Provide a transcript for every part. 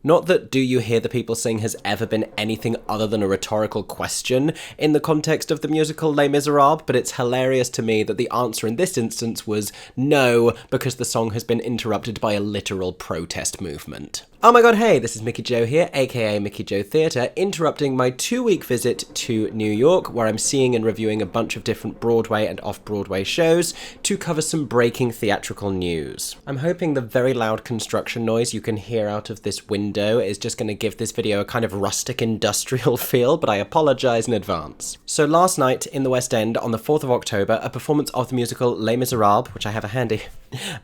Not that "do you hear the people sing" has ever been anything other than a rhetorical question in the context of the musical Les Misérables, but it's hilarious to me that the answer in this instance was no, because the song has been interrupted by a literal protest movement. Oh my god, hey, this is Mickey Joe here, aka Mickey Joe Theatre, interrupting my 2-week visit to New York, where I'm seeing and reviewing a bunch of different Broadway and off-Broadway shows to cover some breaking theatrical news. I'm hoping the very loud construction noise you can hear out of this window is just going to give this video a kind of rustic industrial feel, but I apologise in advance. So last night in the West End, on the 4th of October, a performance of the musical Les Misérables, which I have a handy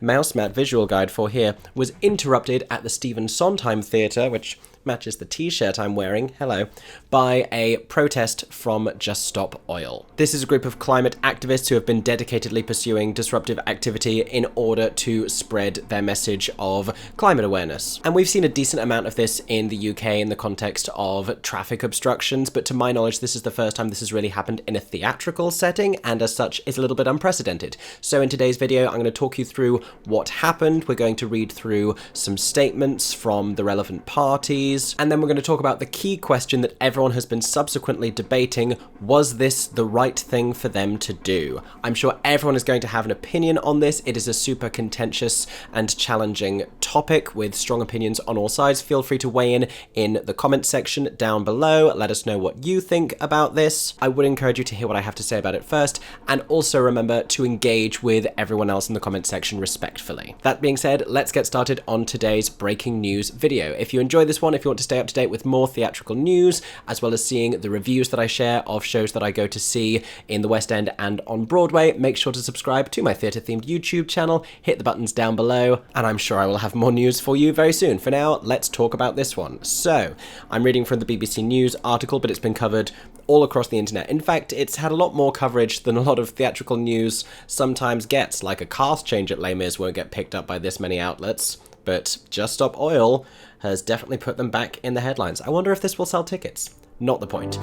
mouse mat visual guide for here, was interrupted at the Sondheim Theatre, which matches the t-shirt I'm wearing, hello, by a protest from Just Stop Oil. This is a group of climate activists who have been dedicatedly pursuing disruptive activity in order to spread their message of climate awareness. And we've seen a decent amount of this in the UK in the context of traffic obstructions, but to my knowledge this is the first time this has really happened in a theatrical setting, and as such is a little bit unprecedented. So in today's video I'm going to talk you through what happened, we're going to read through some statements from the relevant parties, and then we're going to talk about the key question that everyone has been subsequently debating: was this the right thing for them to do? I'm sure everyone is going to have an opinion on this. It is a super contentious and challenging topic with strong opinions on all sides. Feel free to weigh in the comment section down below. Let us know what you think about this. I would encourage you to hear what I have to say about it first, and also remember to engage with everyone else in the comment section respectfully. That being said, let's get started on today's breaking news video. If you enjoy this one, if you want to stay up to date with more theatrical news, as well as seeing the reviews that I share of shows that I go to see in the West End and on Broadway, make sure to subscribe to my theatre-themed YouTube channel, hit the buttons down below, and I'm sure I will have more news for you very soon. For now, let's talk about this one. So, I'm reading from the BBC News article, but it's been covered all across the internet. In fact, it's had a lot more coverage than a lot of theatrical news sometimes gets, like a cast change at Les Mis won't get picked up by this many outlets, but Just Stop Oil has definitely put them back in the headlines. I wonder if this will sell tickets. Not the point.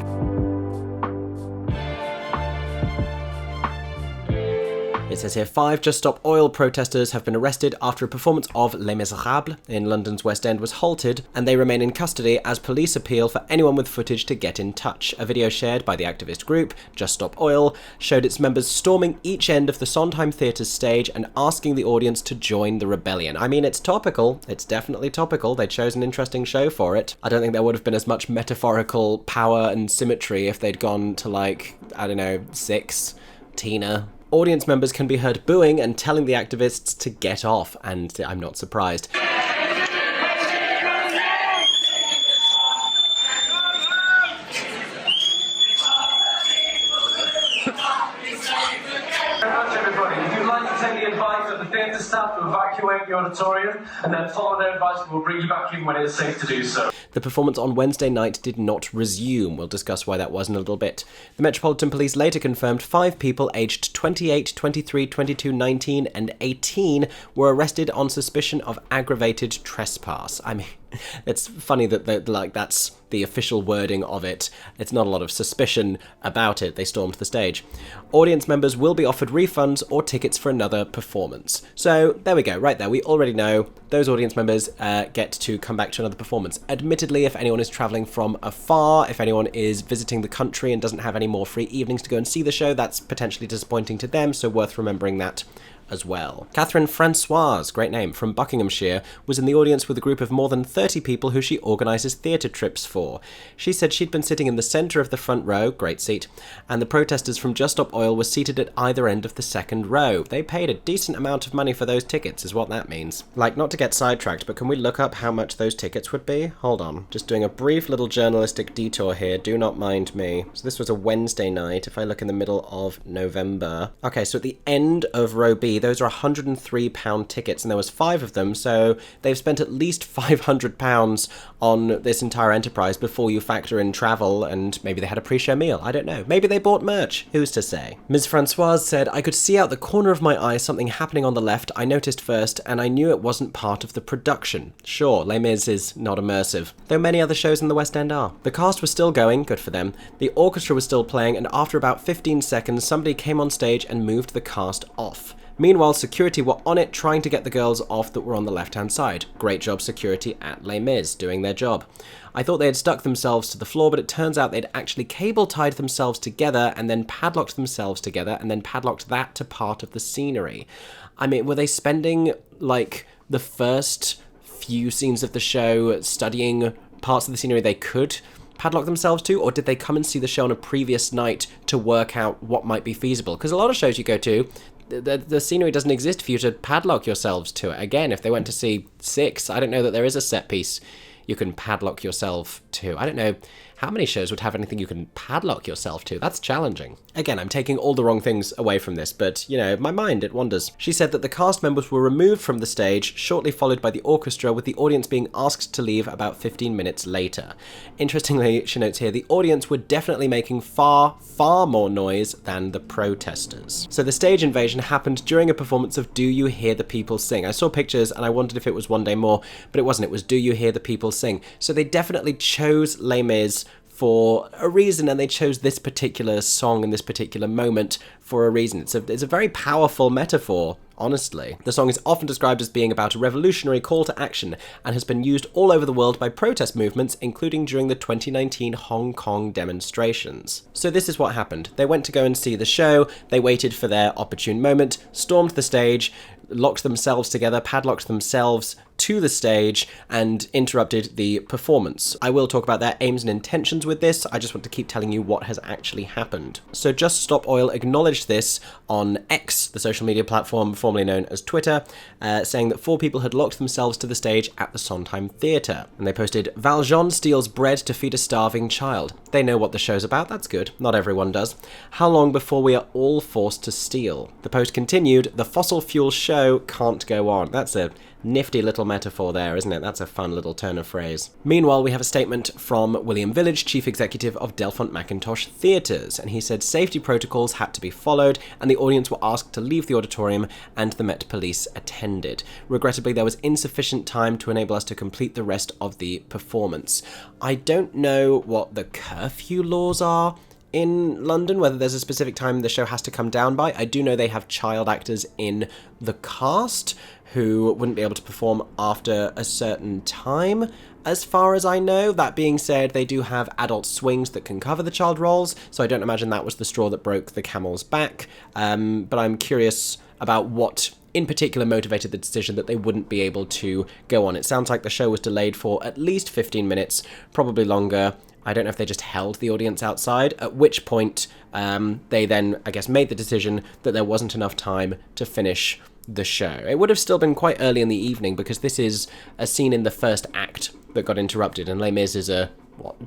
It says here, 5 Just Stop Oil protesters have been arrested after a performance of Les Misérables in London's West End was halted, and they remain in custody as police appeal for anyone with footage to get in touch. A video shared by the activist group, Just Stop Oil, showed its members storming each end of the Sondheim Theatre's stage and asking the audience to join the rebellion. I mean, it's topical. It's definitely topical. They chose an interesting show for it. I don't think there would have been as much metaphorical power and symmetry if they'd gone to, like, I don't know, Six, Tina. Audience members can be heard booing and telling the activists to get off, and I'm not surprised. Theatre staff to evacuate the auditorium, and then follow their advice, we'll bring you back in when it is safe to do so. The performance on Wednesday night did not resume. We'll discuss why that was in a little bit. The Metropolitan Police later confirmed 5 people aged 28, 23, 22, 19 and 18 were arrested on suspicion of aggravated trespass. I mean, it's funny that that's the official wording of it. It's not a lot of suspicion about it. They stormed the stage. Audience members will be offered refunds or tickets for another performance. So there we go, right there. We already know those audience members get to come back to another performance. Admittedly, if anyone is travelling from afar, if anyone is visiting the country and doesn't have any more free evenings to go and see the show, that's potentially disappointing to them, so worth remembering that as well. Catherine Francoise, great name, from Buckinghamshire, was in the audience with a group of more than 30 people who she organises theatre trips for. She said she'd been sitting in the centre of the front row, great seat, and the protesters from Just Stop Oil were seated at either end of the second row. They paid a decent amount of money for those tickets, is what that means. Like, not to get sidetracked, but can we look up how much those tickets would be? Hold on. Just doing a brief little journalistic detour here, do not mind me. So this was a Wednesday night, if I look in the middle of November. Okay, so at the end of row B, those are £103 tickets, and there was 5 of them, so they've spent at least £500 on this entire enterprise before you factor in travel, and maybe they had a pre-show meal, I don't know. Maybe they bought merch, who's to say? Ms. Francoise said, "I could see out the corner of my eye something happening on the left. I noticed first, and I knew it wasn't part of the production." Sure, Les Mis is not immersive, though many other shows in the West End are. The cast was still going, good for them. The orchestra was still playing, and after about 15 seconds, somebody came on stage and moved the cast off. Meanwhile, security were on it trying to get the girls off that were on the left-hand side. Great job, security at Les Mis, doing their job. I thought they had stuck themselves to the floor, but it turns out they'd actually cable-tied themselves together and then padlocked themselves together and then padlocked that to part of the scenery. I mean, were they spending, like, the first few scenes of the show studying parts of the scenery they could padlock themselves to, or did they come and see the show on a previous night to work out what might be feasible? Because a lot of shows you go to, the scenery doesn't exist for you to padlock yourselves to it. Again, if they went to see Six, I don't know that there is a set piece you can padlock yourself to. I don't know how many shows would have anything you can padlock yourself to. That's challenging. Again, I'm taking all the wrong things away from this, but, you know, my mind, it wanders. She said that the cast members were removed from the stage, shortly followed by the orchestra, with the audience being asked to leave about 15 minutes later. Interestingly, she notes here, the audience were definitely making far more noise than the protesters. So the stage invasion happened during a performance of Do You Hear the People Sing? I saw pictures and I wondered if it was One Day More, but it wasn't. It was Do You Hear the People Sing? So they definitely chose Les Mis for a reason, and they chose this particular song in this particular moment for a reason. It's a very powerful metaphor, honestly. The song is often described as being about a revolutionary call to action and has been used all over the world by protest movements, including during the 2019 Hong Kong demonstrations. So this is what happened. They went to go and see the show, they waited for their opportune moment, stormed the stage, locked themselves together, padlocked themselves to the stage, and interrupted the performance. I will talk about their aims and intentions with this. I just want to keep telling you what has actually happened. So Just Stop Oil acknowledged this on X, the social media platform formerly known as Twitter, saying that 4 people had locked themselves to the stage at the Sondheim Theatre. And they posted, Valjean steals bread to feed a starving child. They know what the show's about, that's good. Not everyone does. How long before we are all forced to steal? The post continued, the fossil fuel show can't go on. That's a nifty little metaphor there, isn't it? That's a fun little turn of phrase. Meanwhile, we have a statement from William Village, chief executive of Delfont Mackintosh Theatres, and he said safety protocols had to be followed and the audience were asked to leave the auditorium and the Met Police attended. Regrettably, there was insufficient time to enable us to complete the rest of the performance. I don't know what the curfew laws are in London, whether there's a specific time the show has to come down by. I do know they have child actors in the cast who wouldn't be able to perform after a certain time, as far as I know. That being said, they do have adult swings that can cover the child roles, so I don't imagine that was the straw that broke the camel's back, but I'm curious about what in particular motivated the decision that they wouldn't be able to go on. It sounds like the show was delayed for at least 15 minutes, probably longer. I don't know if they just held the audience outside, at which point they then, I guess, made the decision that there wasn't enough time to finish the show. It would have still been quite early in the evening because this is a scene in the first act that got interrupted, and Les Mis is a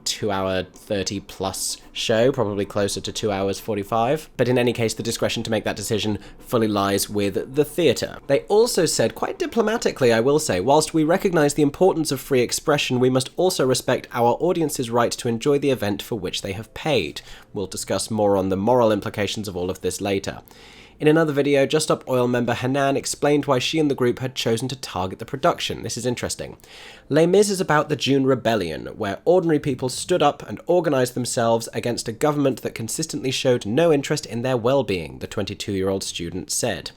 2-hour 30+ show, probably closer to 2 hours 45. But in any case, the discretion to make that decision fully lies with the theatre. They also said, quite diplomatically I will say, whilst we recognise the importance of free expression, we must also respect our audience's right to enjoy the event for which they have paid. We'll discuss more on the moral implications of all of this later. In another video, Just Stop Oil member Hanan explained why she and the group had chosen to target the production. This is interesting. Les Mis is about the June Rebellion, where ordinary people stood up and organised themselves against a government that consistently showed no interest in their well-being, the 22-year-old student said.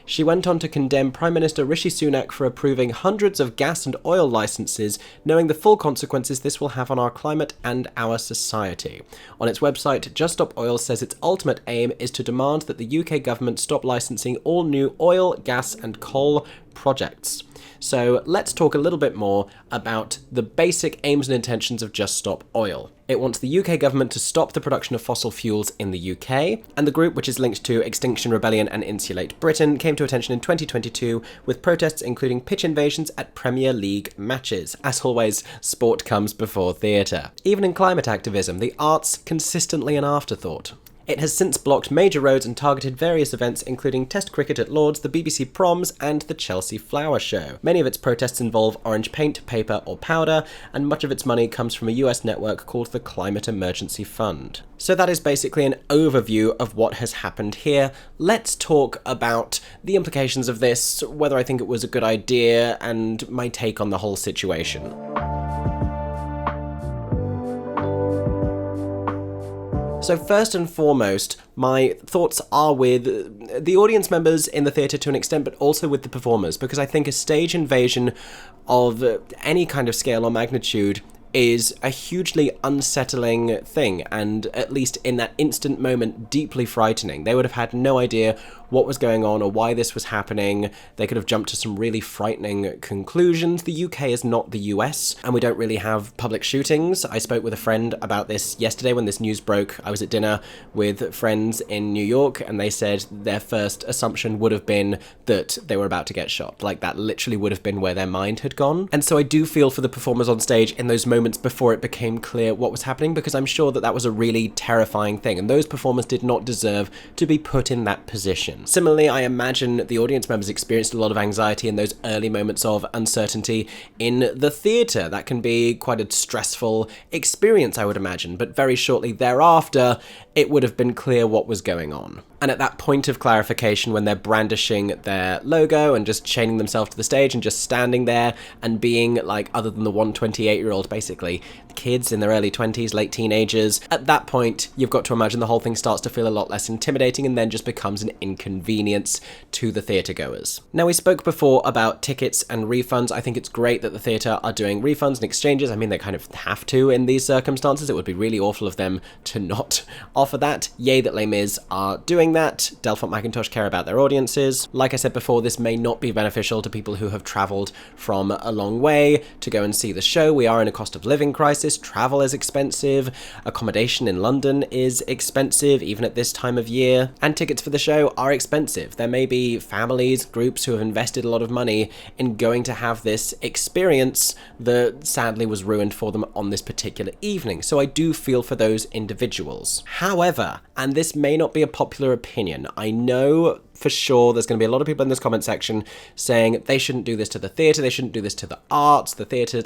She went on to condemn Prime Minister Rishi Sunak for approving hundreds of gas and oil licenses, knowing the full consequences this will have on our climate and our society. On its website, Just Stop Oil says its ultimate aim is to demand that the UK government stop licensing all new oil, gas and coal projects. So let's talk a little bit more about the basic aims and intentions of Just Stop Oil. It wants the UK government to stop the production of fossil fuels in the UK, and the group, which is linked to Extinction Rebellion and Insulate Britain, came to attention in 2022 with protests including pitch invasions at Premier League matches. As always, sport comes before theatre. Even in climate activism, the arts consistently an afterthought. It has since blocked major roads and targeted various events including Test cricket at Lord's, the BBC Proms and the Chelsea Flower Show. Many of its protests involve orange paint, paper or powder, and much of its money comes from a US network called the Climate Emergency Fund. So that is basically an overview of what has happened here. Let's talk about the implications of this, whether I think it was a good idea, and my take on the whole situation. So first and foremost, my thoughts are with the audience members in the theatre to an extent, but also with the performers, because I think a stage invasion of any kind of scale or magnitude is a hugely unsettling thing, and at least in that instant moment, deeply frightening. They would have had no idea what was going on or why this was happening. They could have jumped to some really frightening conclusions. The UK is not the US, and we don't really have public shootings. I spoke with a friend about this yesterday when this news broke. I was at dinner with friends in New York, and they said their first assumption would have been that they were about to get shot. Like, that literally would have been where their mind had gone. And so I do feel for the performers on stage in those moments before it became clear what was happening, because I'm sure that that was a really terrifying thing, and those performers did not deserve to be put in that position. Similarly, I imagine the audience members experienced a lot of anxiety in those early moments of uncertainty in the theatre. That can be quite a stressful experience, I would imagine, but very shortly thereafter, it would have been clear what was going on. And at that point of clarification, when they're brandishing their logo and just chaining themselves to the stage and just standing there and being like, other than the 128-year-old, basically, kids in their early 20s, late teenagers, at that point, you've got to imagine the whole thing starts to feel a lot less intimidating and then just becomes an inconvenience to the theatre goers. Now, we spoke before about tickets and refunds. I think it's great that the theatre are doing refunds and exchanges. I mean, they kind of have to in these circumstances. It would be really awful of them to not offer that. Yay that Les Mis are doing that. Delphont Mackintosh care about their audiences. Like I said before, this may not be beneficial to people who have travelled from a long way to go and see the show. We are in a cost of living crisis. Travel is expensive. Accommodation in London is expensive, even at this time of year. And tickets for the show are expensive. There may be families, groups who have invested a lot of money in going to have this experience that sadly was ruined for them on this particular evening. So I do feel for those individuals. However, and this may not be a popular opinion, I know for sure there's going to be a lot of people in this comment section saying they shouldn't do this to the theatre, they shouldn't do this to the arts, the theatre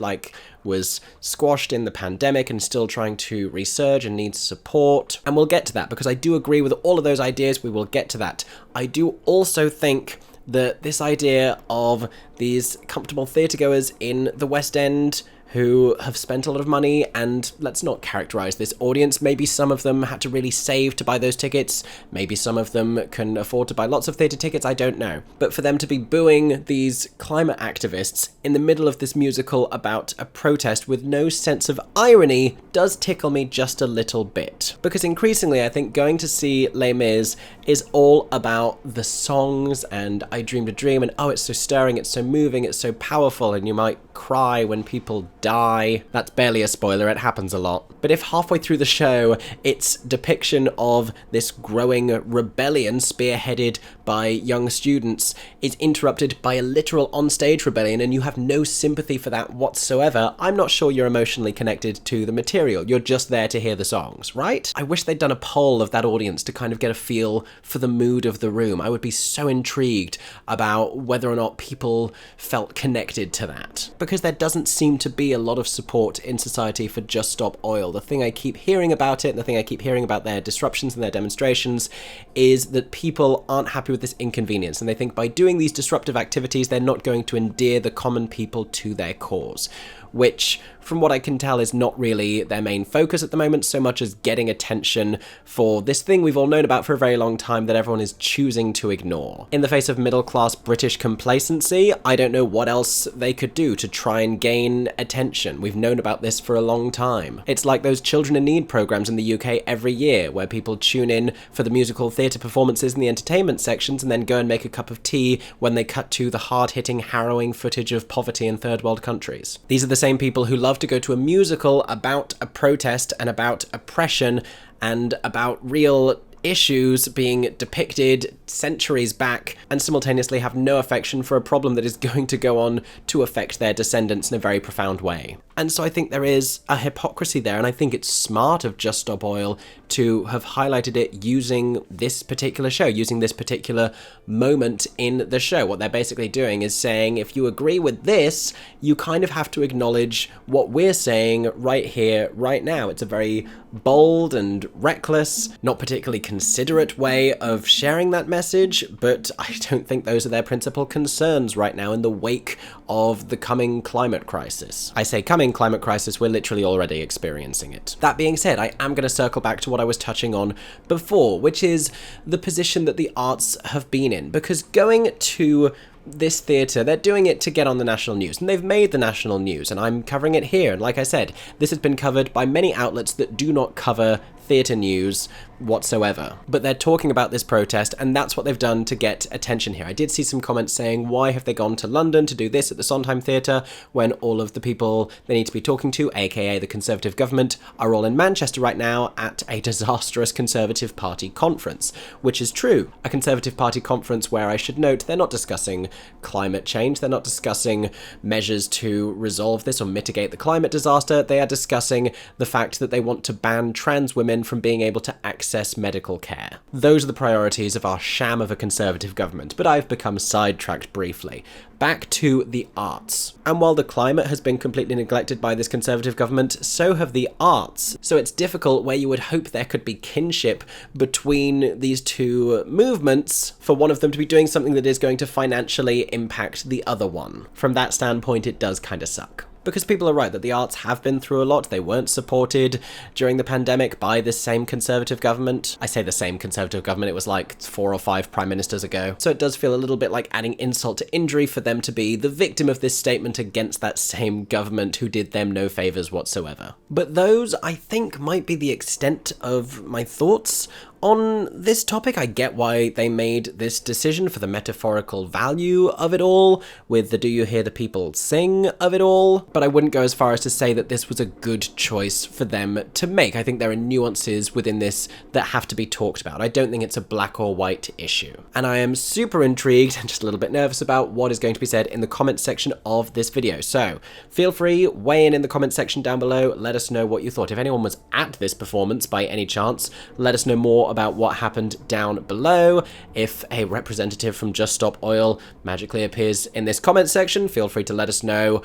was squashed in the pandemic and still trying to resurge and needs support. And we'll get to that, because I do agree with all of those ideas. We will get to that. I do also think that this idea of these comfortable theatregoers in the West End who have spent a lot of money, and let's not characterize this audience, maybe some of them had to really save to buy those tickets, maybe some of them can afford to buy lots of theatre tickets, I don't know. But for them to be booing these climate activists in the middle of this musical about a protest with no sense of irony does tickle me just a little bit. Because increasingly I think going to see Les Mis is all about the songs and I Dreamed a Dream, and oh, it's so stirring, it's so moving, it's so powerful, and you might cry when people die. That's barely a spoiler, it happens a lot. But if halfway through the show its depiction of this growing rebellion spearheaded by young students is interrupted by a literal onstage rebellion and you have no sympathy for that whatsoever, I'm not sure you're emotionally connected to the material. You're just there to hear the songs, right? I wish they'd done a poll of that audience to kind of get a feel for the mood of the room. I would be so intrigued about whether or not people felt connected to that, because there doesn't seem to be a lot of support in society for Just Stop Oil. The thing I keep hearing about it, and the thing I keep hearing about their disruptions and their demonstrations, is that people aren't happy with this inconvenience, and they think by doing these disruptive activities they're not going to endear the common people to their cause, which, from what I can tell, is not really their main focus at the moment, so much as getting attention for this thing we've all known about for a very long time that everyone is choosing to ignore. In the face of middle-class British complacency, I don't know what else they could do to try and gain attention. We've known about this for a long time. It's like those Children in Need programs in the UK every year, where people tune in for the musical theatre performances in the entertainment sections and then go and make a cup of tea when they cut to the hard-hitting, harrowing footage of poverty in third world countries. These are the same people who love to go to a musical about a protest and about oppression and about real issues being depicted centuries back, and simultaneously have no affection for a problem that is going to go on to affect their descendants in a very profound way. And so I think there is a hypocrisy there, and I think it's smart of Just Stop Oil to have highlighted it using this particular show, using this particular moment in the show. What they're basically doing is saying, if you agree with this, you kind of have to acknowledge what we're saying right here, right now. It's a very bold and reckless, not particularly considerate way of sharing that message, but I don't think those are their principal concerns right now in the wake of the coming climate crisis. I say coming upcoming climate crisis, we're literally already experiencing it. That being said, I am going to circle back to what I was touching on before, which is the position that the arts have been in. Because going to this theatre, they're doing it to get on the national news, and they've made the national news, and I'm covering it here. And like I said, this has been covered by many outlets that do not cover theatre news whatsoever. But they're talking about this protest, and that's what they've done to get attention here. I did see some comments saying, why have they gone to London to do this at the Sondheim Theatre when all of the people they need to be talking to, aka the Conservative government, are all in Manchester right now at a disastrous Conservative Party conference? Which is true. A Conservative Party conference where, I should note, they're not discussing climate change, they're not discussing measures to resolve this or mitigate the climate disaster, they are discussing the fact that they want to ban trans women from being able to access medical care. Those are the priorities of our sham of a Conservative government, but I've become sidetracked briefly. Back to the arts. And while the climate has been completely neglected by this Conservative government, so have the arts. So it's difficult where you would hope there could be kinship between these two movements for one of them to be doing something that is going to financially impact the other one. From that standpoint, it does kind of suck. Because people are right that the arts have been through a lot. They weren't supported during the pandemic by this same Conservative government. I say the same Conservative government, it was like 4 or 5 prime ministers ago. So it does feel a little bit like adding insult to injury for them to be the victim of this statement against that same government who did them no favours whatsoever. But those, I think, might be the extent of my thoughts on this topic. I get why they made this decision for the metaphorical value of it all, with the "do you hear the people sing" of it all, but I wouldn't go as far as to say that this was a good choice for them to make. I think there are nuances within this that have to be talked about. I don't think it's a black or white issue. And I am super intrigued and just a little bit nervous about what is going to be said in the comment section of this video. So feel free, weigh in the comment section down below, let us know what you thought. If anyone was at this performance by any chance, let us know more about what happened down below. If a representative from Just Stop Oil magically appears in this comment section, feel free to let us know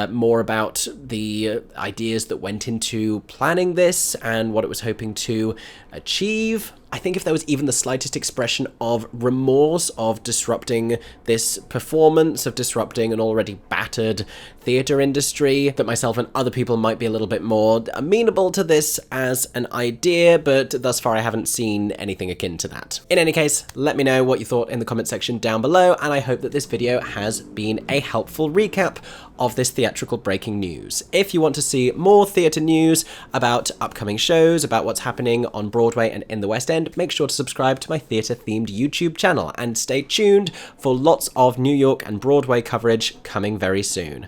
more about the ideas that went into planning this and what it was hoping to achieve. I think if there was even the slightest expression of remorse of disrupting this performance, of disrupting an already battered theatre industry, that myself and other people might be a little bit more amenable to this as an idea, but thus far I haven't seen anything akin to that. In any case, let me know what you thought in the comment section down below, and I hope that this video has been a helpful recap of this theatrical breaking news. If you want to see more theatre news about upcoming shows, about what's happening on Broadway and in the West End, make sure to subscribe to my theatre-themed YouTube channel and stay tuned for lots of New York and Broadway coverage coming very soon.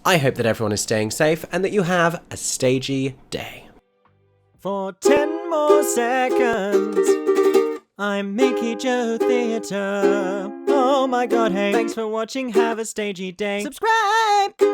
I hope that everyone is staying safe and that you have a stagey day. For 10 more seconds, I'm Mickey Joe Theatre. Oh my god, hey, thanks for watching, have a stagey day. Subscribe!